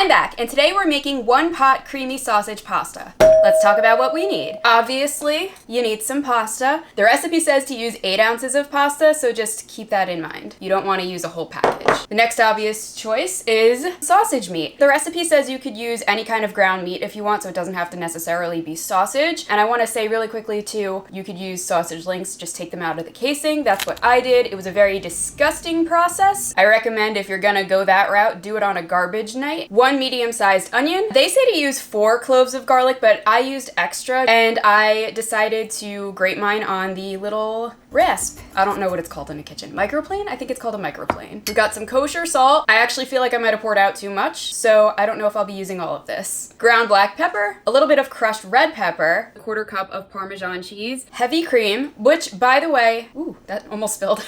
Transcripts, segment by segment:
I'm back, and today we're making one pot creamy sausage pasta. Let's talk about what we need. Obviously, you need some pasta. The recipe says to use 8 ounces of pasta, so just keep that in mind. You don't want to use a whole package. The next obvious choice is sausage meat. The recipe says you could use any kind of ground meat if you want, so it doesn't have to necessarily be sausage. And I want to say really quickly too, you could use sausage links, just take them out of the casing. That's what I did. It was a very disgusting process. I recommend if you're gonna go that route, do it on a garbage night. 1 medium-sized onion. They say to use 4 cloves of garlic, but I used extra and I decided to grate mine on the little rasp. I don't know what it's called in a kitchen. Microplane? I think it's called a microplane. We got some kosher salt. I actually feel like I might have poured out too much, so I don't know if I'll be using all of this. Ground black pepper, a little bit of crushed red pepper, a 1/4 cup of Parmesan cheese, heavy cream, which by the way, ooh, that almost spilled.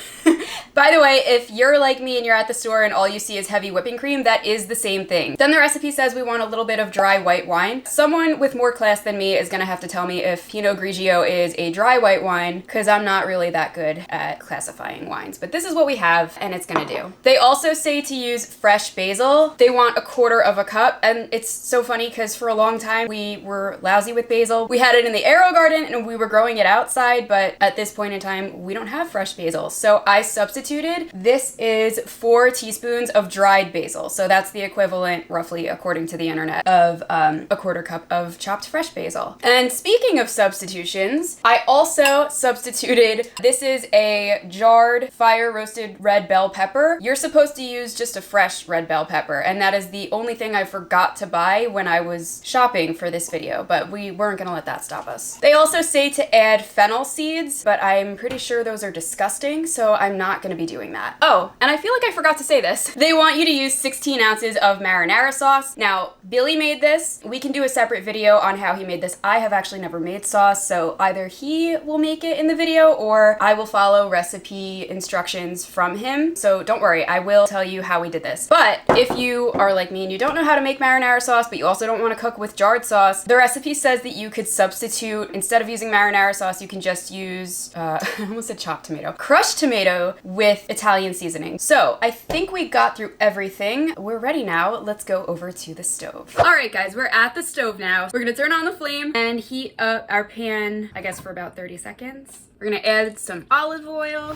By the way, if you're like me and you're at the store and all you see is heavy whipping cream, that is the same thing. Then the recipe says we want a little bit of dry white wine. Someone with more class than me is gonna have to tell me if Pinot Grigio is a dry white wine, because I'm not really that good at classifying wines, but this is what we have and it's gonna do. They also say to use fresh basil. They want a 1/4 cup, and it's so funny because for a long time we were lousy with basil. We had it in the Aero garden and we were growing it outside, but at this point in time we don't have fresh basil, so I substituted. This is 4 teaspoons of dried basil, so that's the equivalent, roughly according to the internet, of a 1/4 cup of chopped fresh basil. And speaking of substitutions, I also substituted, this is a jarred fire roasted red bell pepper. You're supposed to use just a fresh red bell pepper, and that is the only thing I forgot to buy when I was shopping for this video, but we weren't gonna let that stop us. They also say to add fennel seeds, but I'm pretty sure those are disgusting, so I'm not gonna be doing that. Oh, and I feel like I forgot to say this. They want you to use 16 ounces of marinara sauce. Now, Billy made this. We can do a separate video on how he made this. I have actually never made sauce, so either he will make it in the video or I will follow recipe instructions from him. So don't worry, I will tell you how we did this. But if you are like me and you don't know how to make marinara sauce, but you also don't want to cook with jarred sauce, the recipe says that you could substitute, instead of using marinara sauce, you can just use, I almost said chopped tomato, crushed tomato with Italian seasoning. So I think we got through everything. We're ready now. Let's go over to the stove. All right, guys, we're at the stove now. We're gonna turn on the flame and heat up our pan, I guess for about 30 seconds. We're gonna add some olive oil.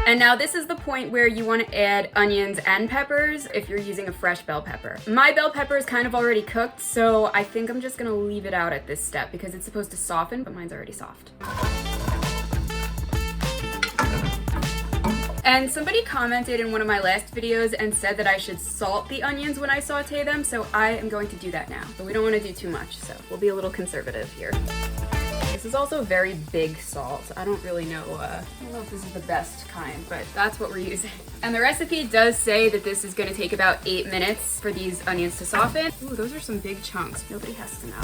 And now this is the point where you want to add onions and peppers if you're using a fresh bell pepper. My bell pepper is kind of already cooked, so I think I'm just gonna leave it out at this step because it's supposed to soften, but mine's already soft. And somebody commented in one of my last videos and said that I should salt the onions when I saute them, so I am going to do that now. But we don't want to do too much, so we'll be a little conservative here. This is also very big salt. I don't really know, I don't know if this is the best kind, but that's what we're using. And the recipe does say that this is gonna take about 8 minutes for these onions to soften. Ooh, those are some big chunks. Nobody has to know.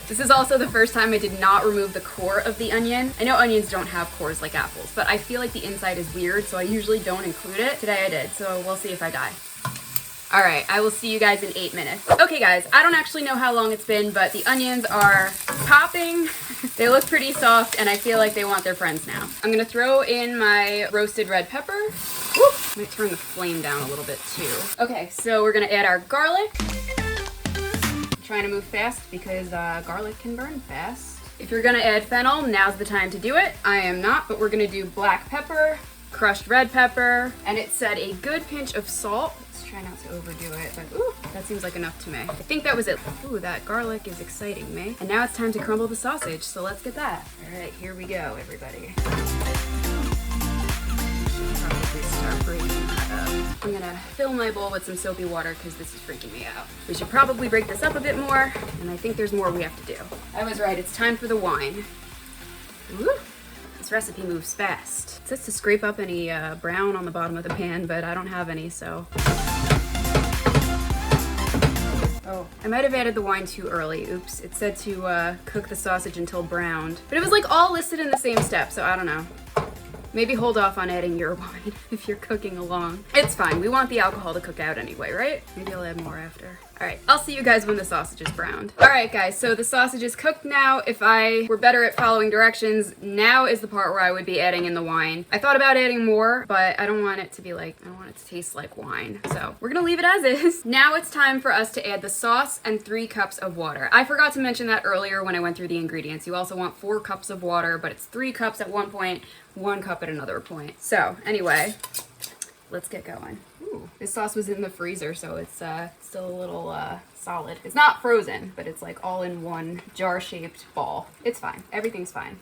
This is also the first time I did not remove the core of the onion. I know onions don't have cores like apples, but I feel like the inside is weird, so I usually don't include it. Today I did, so we'll see if I die. All right, I will see you guys in 8 minutes. Okay guys, I don't actually know how long it's been, but the onions are popping. They look pretty soft and I feel like they want their friends now. I'm gonna throw in my roasted red pepper. Whoop, might turn the flame down a little bit too. Okay, so we're gonna add our garlic. I'm trying to move fast because garlic can burn fast. If you're gonna add fennel, now's the time to do it. I am not, but we're gonna do black pepper, crushed red pepper, and it said a good pinch of salt. Try not to overdo it, but ooh, that seems like enough to me. I think that was it. Ooh, that garlic is exciting me. And now it's time to crumble the sausage, so let's get that. All right, here we go, everybody. Probably start breaking that up. I'm gonna fill my bowl with some soapy water because this is freaking me out. We should probably break this up a bit more, and I think there's more we have to do. I was right, it's time for the wine. Ooh. This recipe moves fast. It says to scrape up any brown on the bottom of the pan, but I don't have any, so. Oh, I might have added the wine too early. Oops, it said to cook the sausage until browned. But it was like all listed in the same step, so I don't know. Maybe hold off on adding your wine if you're cooking along. It's fine, we want the alcohol to cook out anyway, right? Maybe I'll add more after. All right, I'll see you guys when the sausage is browned. All right, guys, so the sausage is cooked now. If I were better at following directions, now is the part where I would be adding in the wine. I thought about adding more, but I don't want it to be like, I don't want it to taste like wine. So we're gonna leave it as is. Now it's time for us to add the sauce and 3 cups of water. I forgot to mention that earlier when I went through the ingredients. You also want 4 cups of water, but it's 3 cups at one point, 1 cup at another point. So anyway, let's get going. Ooh, this sauce was in the freezer, so it's still a little solid. It's not frozen, but it's like all in one jar-shaped ball. It's fine. Everything's fine.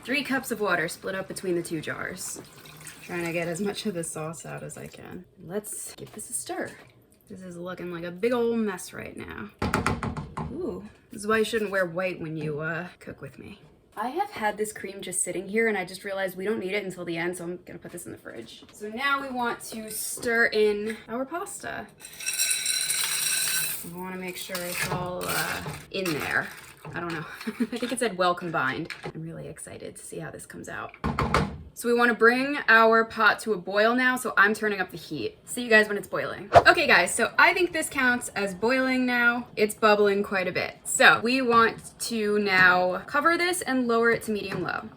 3 cups of water split up between the 2 jars. Trying to get as much of the sauce out as I can. Let's give this a stir. This is looking like a big old mess right now. Ooh, this is why you shouldn't wear white when you cook with me. I have had this cream just sitting here and I just realized we don't need it until the end, so I'm gonna put this in the fridge. So now we want to stir in our pasta. We wanna make sure it's all in there. I don't know. I think it said well combined. I'm really excited to see how this comes out. So we want to bring our pot to a boil now, so I'm turning up the heat. See you guys when it's boiling. Okay guys, so I think this counts as boiling now. It's bubbling quite a bit. So we want to now cover this and lower it to medium low.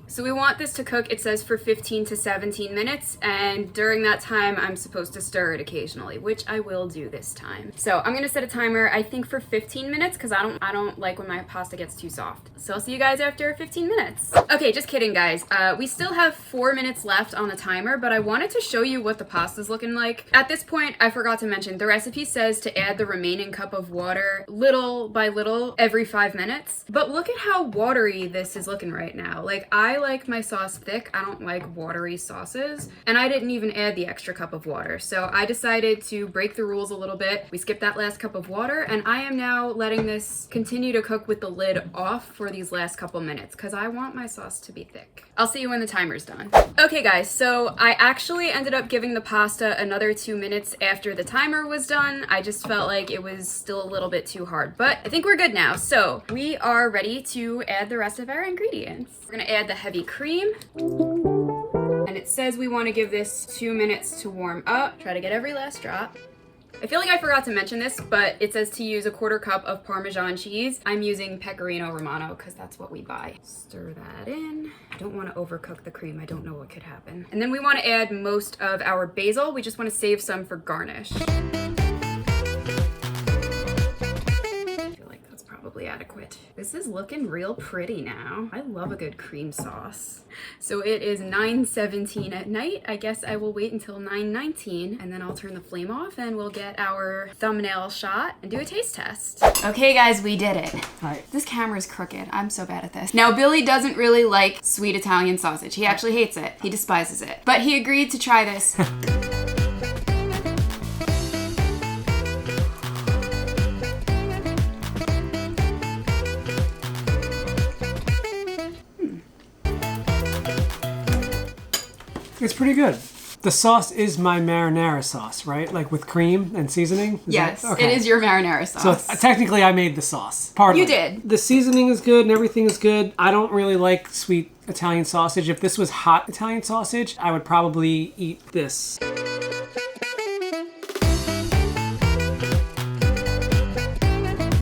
So we want this to cook, it says, for 15 to 17 minutes, and during that time I'm supposed to stir it occasionally, which I will do this time. So I'm gonna set a timer, I think for 15 minutes, because I don't like when my pasta gets too soft. So I'll see you guys after 15 minutes. Okay, just kidding guys. We still have 4 minutes left on the timer, but I wanted to show you what the pasta's looking like. At this point, I forgot to mention, the recipe says to add the remaining cup of water little by little every 5 minutes. But look at how watery this is looking right now. Like, I like my sauce thick. I don't like watery sauces. And I didn't even add the extra cup of water. So I decided to break the rules a little bit. We skipped that last cup of water, and I am now letting this continue to cook with the lid off for these last couple minutes because I want my sauce to be thick. I'll see you when the timer's done. Okay guys, so I actually ended up giving the pasta another 2 minutes after the timer was done. I just felt like it was still a little bit too hard, but I think we're good now. So we are ready to add the rest of our ingredients. We're gonna add the heavy cream. And it says we want to give this 2 minutes to warm up. Try to get every last drop. I feel like I forgot to mention this, but it says to use a 1/4 cup of Parmesan cheese. I'm using Pecorino Romano because that's what we buy. Stir that in. I don't want to overcook the cream. I don't know what could happen. And then we want to add most of our basil. We just want to save some for garnish. Probably adequate. This is looking real pretty now. I love a good cream sauce. So it is 9:17 at night. I guess I will wait until 9:19 and then I'll turn the flame off and we'll get our thumbnail shot and do a taste test. Okay guys, we did it. Hi. This camera's crooked. I'm so bad at this. Now Billy doesn't really like sweet Italian sausage. He actually hates it. He despises it. But he agreed to try this. It's pretty good. The sauce is my marinara sauce, right? Like with cream and seasoning? Yes, it is your marinara sauce. So technically I made the sauce. Partly. You did. The seasoning is good and everything is good. I don't really like sweet Italian sausage. If this was hot Italian sausage, I would probably eat this.